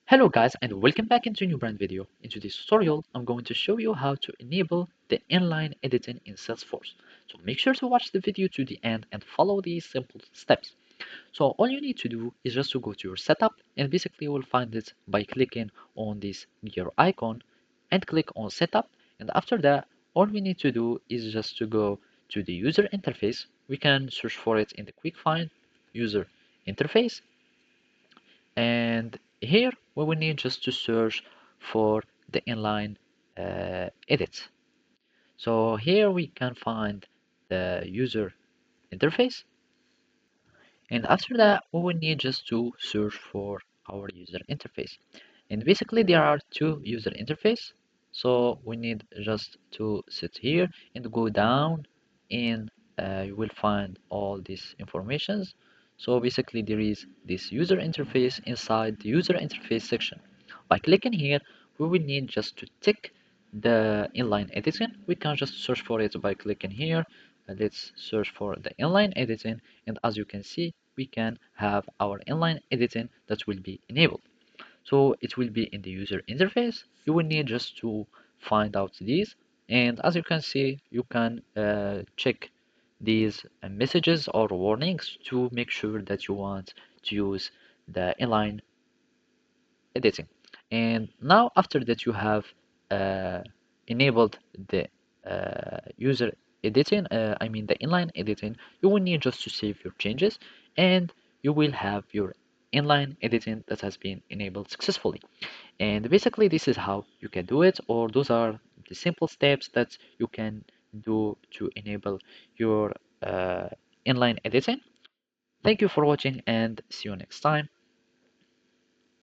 Hello guys and welcome back into a new brand video. In today's tutorial, I'm going to show you how to enable the inline editing in Salesforce. So make sure to watch the video to the end and follow these simple steps. So all you need to do is just to go to your setup and basically you will find it by clicking on this gear icon and click on setup. And after that, all we need to do is just to go to the user interface. We can search for it in the quick find user interface, and here we will need just to search for the inline edit. So here we can find the user interface, and after that we will need just to search for our user interface. And basically there are two user interface, so we need just to sit here and go down, and you will find all these informations. So basically there is this user interface inside the user interface section. By clicking here we will need just to tick the inline editing. We can just search for it by clicking here. Let's search for the inline editing, and as you can see we can have our inline editing that will be enabled. So it will be in the user interface. You will need just to find out these, and as you can see you can check these messages or warnings to make sure that you want to use the inline editing. And now after that you have uh, enabled the user editing, I mean the inline editing, you will need just to save your changes, and you will have your inline editing that has been enabled successfully. And basically this is how you can do it, or those are the simple steps that you can do to enable your inline editing. Thank you for watching and see you next time.